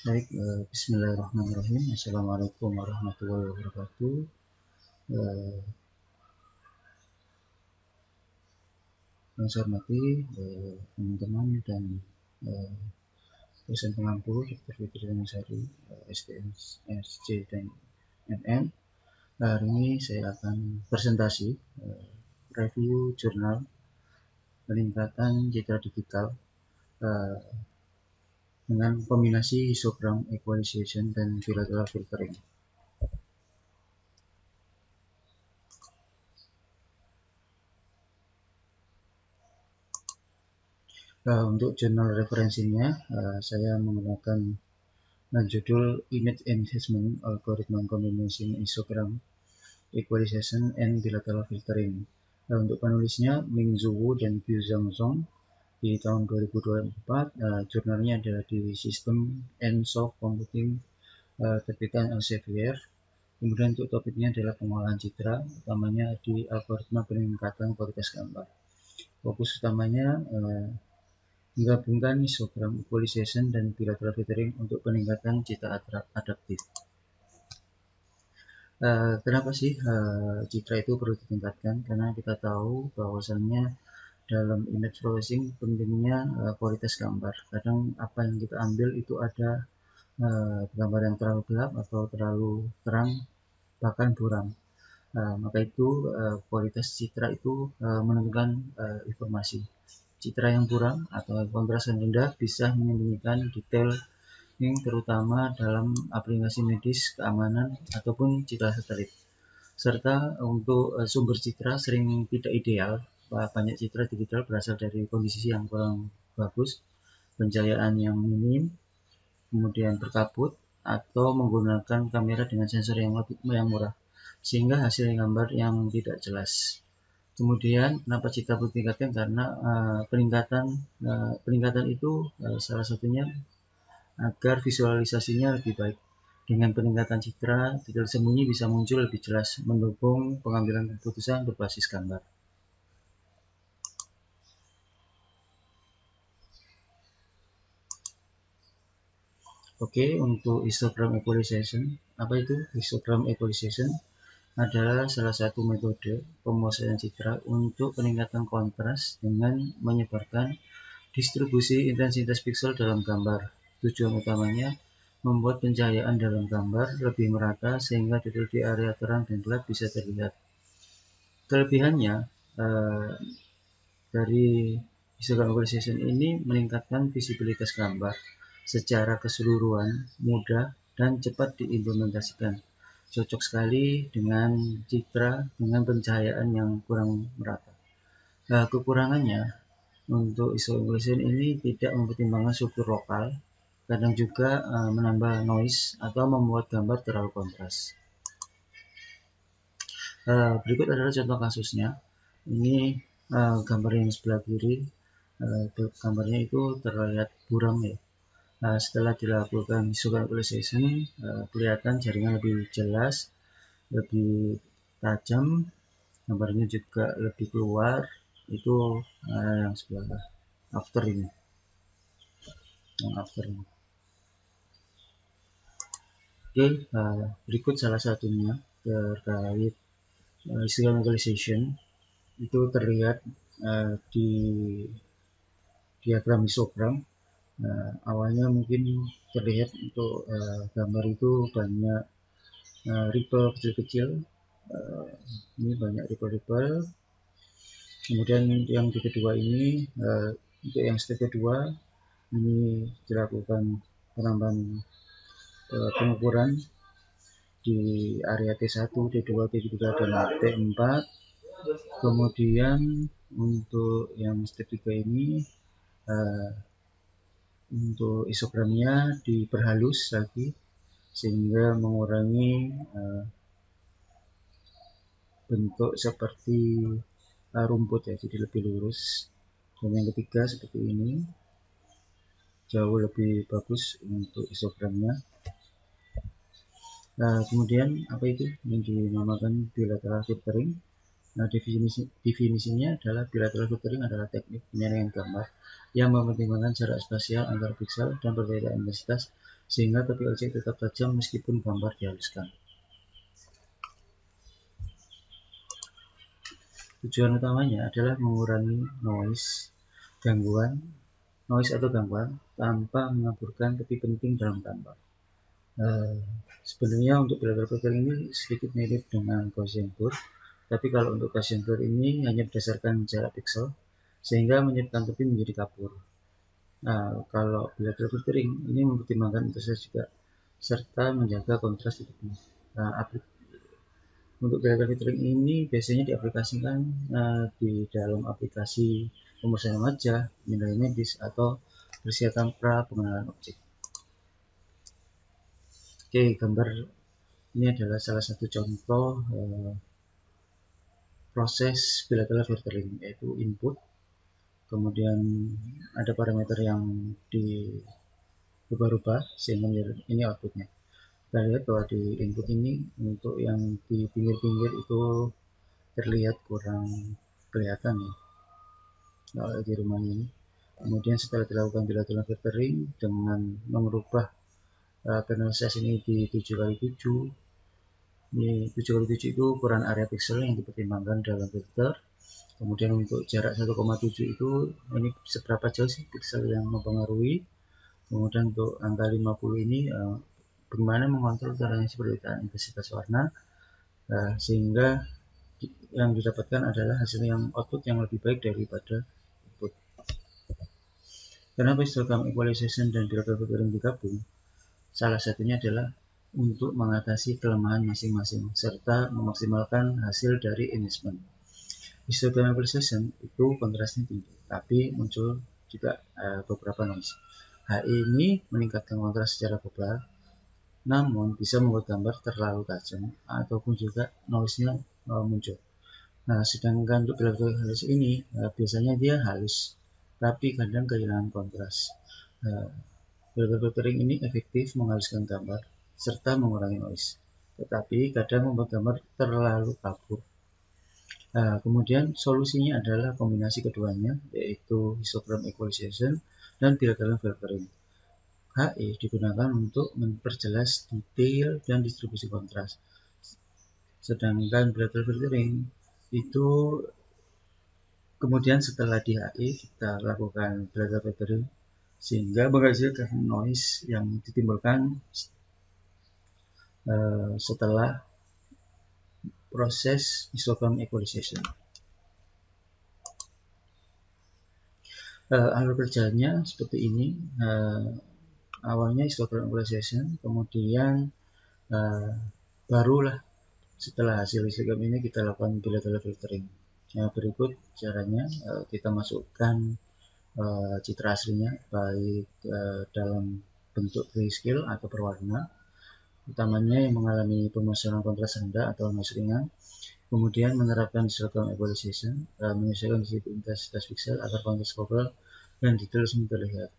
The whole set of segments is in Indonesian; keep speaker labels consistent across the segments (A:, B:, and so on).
A: Baik, bismillahirrahmanirrahim. Assalamualaikum warahmatullahi wabarakatuh. Eh, yang saya hormati teman-teman dan dosen pengampu Dr. Fitri Tanjungsari, SDM, SC dan MM. Hari ini saya akan presentasi review jurnal peningkatan citra digital eh, dengan kombinasi histogram equalization dan bilateral filtering. Untuk jurnal referensinya, saya menggunakan judul Image Enhancement Algorithm Combination Histogram Equalization and Bilateral Filtering. Untuk penulisnya Ming Zhu Wu dan Qiu Zhangzong di tahun 2024. Jurnalnya adalah di Sistem and Soft Computing terbitan Elsevier. Kemudian untuk topiknya adalah pengolahan citra, utamanya di algoritma peningkatan kualitas gambar. Fokus utamanya menggabungkan histogram equalization dan bilateral filtering untuk peningkatan citra adaptif. Kenapa sih citra itu perlu ditingkatkan? Karena kita tahu bahwasannya dalam image processing pentingnya kualitas gambar. Kadang apa yang kita ambil itu ada gambar yang terlalu gelap atau terlalu terang, bahkan buram. Maka itu kualitas citra itu menentukan informasi. Citra yang buram atau kontras yang rendah bisa menyembunyikan detail yang terutama dalam aplikasi medis, keamanan, ataupun citra satelit. Serta untuk sumber citra sering tidak ideal. Banyak citra digital berasal dari kondisi yang kurang bagus, pencahayaan yang minim, kemudian berkabut, atau menggunakan kamera dengan sensor yang murah, sehingga hasil gambar yang tidak jelas. Kemudian kenapa citra perlu ditingkatkan? Karena peningkatan itu salah satunya agar visualisasinya lebih baik. Dengan peningkatan citra, detail sembunyi bisa muncul lebih jelas, mendukung pengambilan keputusan berbasis gambar. Oke, untuk histogram equalization, apa itu histogram equalization? Adalah salah satu metode pemrosesan citra untuk peningkatan kontras dengan menyebarkan distribusi intensitas piksel dalam gambar. Tujuan utamanya membuat pencahayaan dalam gambar lebih merata sehingga detail di area terang dan gelap bisa terlihat. Kelebihannya dari histogram equalization ini meningkatkan visibilitas gambar secara keseluruhan, mudah dan cepat diimplementasikan. Cocok sekali dengan citra dengan pencahayaan yang kurang merata. Kekurangannya untuk histogram equalization ini tidak mempertimbangkan struktur lokal, kadang juga menambah noise atau membuat gambar terlalu kontras. Berikut adalah contoh kasusnya. Ini gambar yang sebelah kiri, gambarnya itu terlihat buram ya. Setelah dilakukan histogram equalization, kelihatan jaringan lebih jelas, lebih tajam, gambarnya juga lebih keluar. Itu yang sebelah after ini, yang after ini. Oke, berikut salah satunya terkait histogram equalization. Itu terlihat di diagram histogram. Awalnya mungkin terlihat untuk gambar itu banyak ripple kecil-kecil. Ini banyak ripple-ripple. Kemudian yang di kedua ini, untuk yang step kedua ini dilakukan penambahan pengukuran di area T1, T2, T3, dan T4. Kemudian untuk yang step 3 ini untuk histogramnya diperhalus lagi sehingga mengurangi bentuk seperti rumput ya, jadi lebih lurus. Dan yang ketiga seperti ini, jauh lebih bagus untuk histogramnya. Kemudian apa itu yang dinamakan bilateral filtering? Definisinya adalah bilateral filtering adalah teknik penyaringan gambar yang mempertimbangkan jarak spasial antar piksel dan perbedaan intensitas sehingga tepi objek tetap tajam meskipun gambar dihaluskan. Tujuan utamanya adalah mengurangi gangguan atau gangguan tanpa mengaburkan tepi penting dalam gambar. Sebenarnya untuk Blacker Filter ini sedikit mirip dengan Gaussian blur, tapi kalau untuk Gaussian blur ini hanya berdasarkan jarak pixel sehingga menyebabkan tepi menjadi kabur. Nah, kalau Blacker Filtering ini mempertimbangkan intensitas juga serta menjaga kontras di tepi. Nah, untuk Blacker Filtering ini biasanya diaplikasikan di dalam aplikasi pemrosesan wajah, penilaian medis, atau persiapan pra pengenalan objek. Oke, gambar ini adalah salah satu contoh proses bilateral filtering, yaitu input, kemudian ada parameter yang dirubah-rubah sehingga ini outputnya. Kita lihat bahwa di input ini untuk yang di pinggir-pinggir itu terlihat kurang kelihatan ya, kalau di rumah ini. Kemudian setelah dilakukan bilateral filtering dengan merubah panel size ini di 7x7, ini 7x7 itu ukuran area pixel yang dipertimbangkan dalam filter. Kemudian untuk jarak 1,7 itu ini seberapa jauh sih pixel yang mempengaruhi. Kemudian untuk angka 50 ini bagaimana mengontrol caranya seperti intensitas warna, sehingga yang didapatkan adalah hasil yang output yang lebih baik daripada input. Kenapa histogram equalization dan bilateral filtering digabung? Salah satunya adalah untuk mengatasi kelemahan masing-masing serta memaksimalkan hasil dari enhancement. Histogram equalization itu kontrasnya tinggi, tapi muncul juga beberapa noise. HI ini meningkatkan kontras secara global, namun bisa membuat gambar terlalu tajam ataupun juga noise-nya muncul. Nah, sedangkan untuk bilateral halus ini biasanya dia halus, tapi kadang kehilangan kontras. Bilateral filtering ini efektif menghaluskan gambar serta mengurangi noise, tetapi kadang membuat gambar terlalu kabur. Kemudian solusinya adalah kombinasi keduanya, yaitu histogram equalization dan bilateral filtering. HE digunakan untuk memperjelas detail dan distribusi kontras, sedangkan bilateral filtering itu kemudian setelah di HE kita lakukan bilateral filtering sehingga menghasilkan noise yang ditimbulkan setelah proses histogram equalization. Alur kerjanya seperti ini. Awalnya histogram equalization, kemudian barulah setelah hasil histogram ini kita lakukan bilateral filtering. Nah, berikut caranya. Kita masukkan citra aslinya baik dalam bentuk grayscale atau berwarna, utamanya yang mengalami pemesanan kontras rendah atau noise ringan. Kemudian menerapkan histogram equalization, menyesuaikan intensitas pixel agar kontras global dan detail semua terlihat.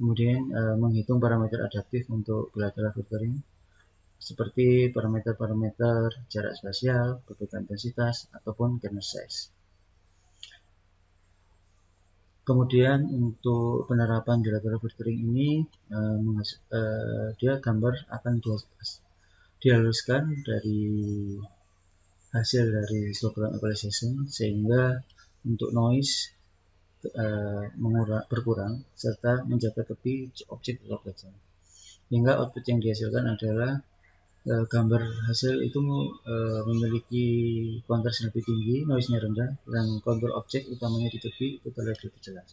A: Kemudian menghitung parameter adaptif untuk bilateral filtering seperti parameter-parameter jarak spasial, perbedaan intensitas, ataupun kernel size. Kemudian untuk penerapan bilateral filtering ini dia gambar akan dihaluskan dari hasil dari histogram equalization sehingga untuk noise berkurang serta menjaga tepi objek tetap tajam. Hingga output yang dihasilkan adalah gambar hasil itu memiliki kontras lebih tinggi, noise-nya rendah, dan kontur objek utamanya di tepi itu terlihat lebih jelas.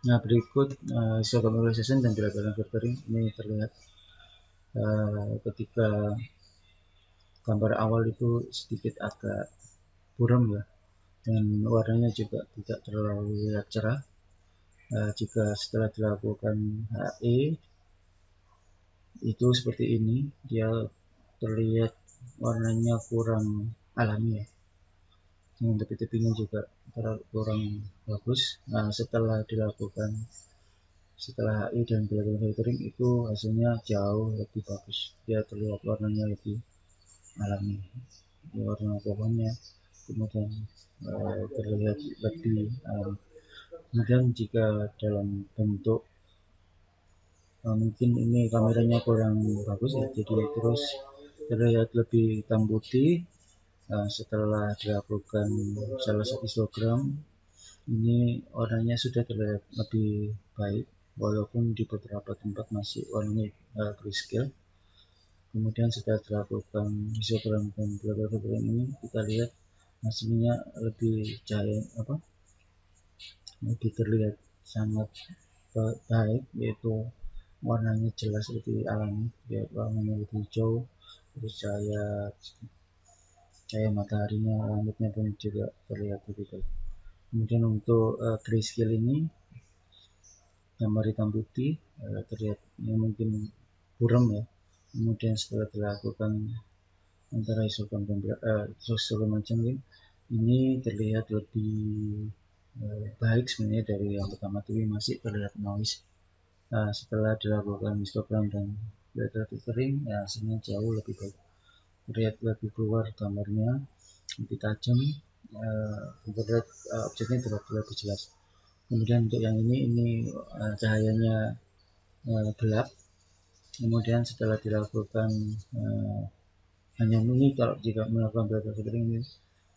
A: Nah, berikut histogram equalization dan bilateral filtering ini terlihat ketika gambar awal itu sedikit agak buram ya, dan warnanya juga tidak terlalu cerah. Jika setelah dilakukan HE itu seperti ini, dia terlihat warnanya kurang alami ya, dengan tepi-tepinya juga kurang bagus. Nah, setelah HI dan bilateral filtering itu hasilnya jauh lebih bagus, dia terlihat warnanya lebih alami, warna pohonnya kemudian terlihat lebih alami. Kemudian jika dalam bentuk mungkin ini kameranya kurang bagus ya, jadi terus terlihat lebih hitam putih. Setelah dilakukan salah satu histogram, ini warnanya sudah terlihat lebih baik, walaupun di beberapa tempat masih warnanya grayscale. Kemudian setelah dilakukan histogram dan beberapa ini, kita lihat hasilnya lebih cahaya lebih terlihat sangat baik, yaitu warnanya jelas lebih alami, yaitu warnanya lebih hijau, terus cahaya mataharinya, langitnya pun juga terlihat lebih baik. Kemudian untuk grayscale ini, gambar hitam putih terlihat mungkin buram ya. Kemudian setelah dilakukan antara histogram dan histogram ini terlihat lebih baik sebenarnya dari yang pertama, tapi masih terlihat noise. Setelah dilakukan histogram dan data filtering, ya hasilnya jauh lebih baik, terlihat lebih keluar gambarnya, lebih tajam, terlihat objeknya terlihat lebih jelas. Kemudian untuk yang ini cahayanya gelap. Kemudian setelah dilakukan hanya ini, kalau jika melakukan data filtering ini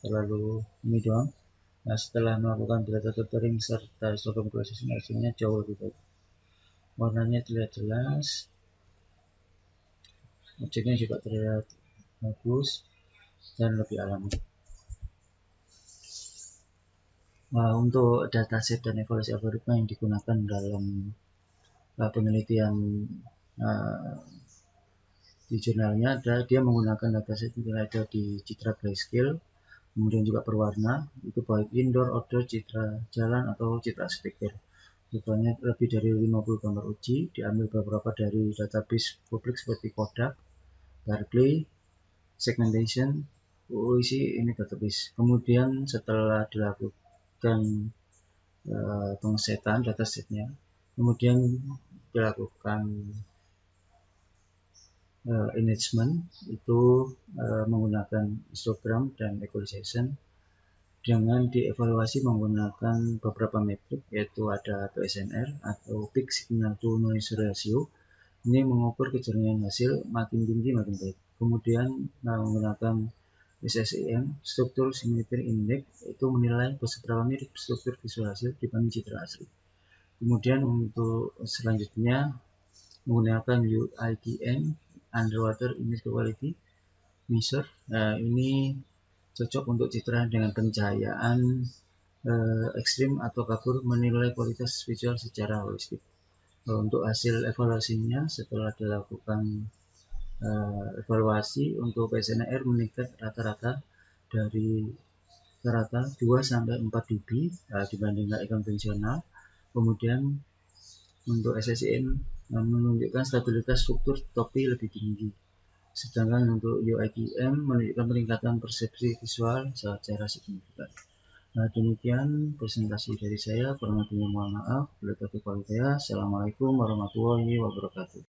A: terlalu ini doang. Nah, setelah melakukan data filtering serta histogram processing, hasilnya jauh lebih baik. Warnanya terlihat jelas, objeknya juga terlihat bagus dan lebih alami. Nah, untuk dataset dan evaluasi algoritma yang digunakan dalam penelitian di jurnalnya, dia menggunakan dataset yang ada di citra grayscale, kemudian juga berwarna, itu baik indoor, outdoor, citra jalan atau citra spekter. Jumlahnya lebih dari 50 gambar uji, diambil beberapa dari database publik seperti Kodak, Berkeley, Segmentation, UIC, ini database. Kemudian setelah dilakukan pengesetan datasetnya, kemudian dilakukan enrichment, itu menggunakan histogram dan equalization, dengan dievaluasi menggunakan beberapa metrik, yaitu ada PSNR atau Peak Signal to Noise Ratio. Ini mengukur kejernihan hasil, makin tinggi makin baik. Kemudian menggunakan SSIM, Structure Symmetry Index, itu menilai seberapa mirip struktur visual hasil dibanding citra asli. Kemudian untuk selanjutnya menggunakan UITM, Underwater Image Quality Measure. Ini cocok untuk citra dengan pencahayaan ekstrim atau kabur, menilai kualitas visual secara holistik. Untuk hasil evaluasinya, setelah dilakukan evaluasi untuk PSNR meningkat rata-rata dari rata 2-4 dB dibanding HI konvensional. Kemudian untuk SSIM menunjukkan stabilitas struktur topi lebih tinggi. Sedangkan untuk UITM menunjukkan peningkatan persepsi visual secara signifikan. Nah, demikian presentasi dari saya. Kurang lebihnya mohon maaf. Assalamualaikum warahmatullahi wabarakatuh.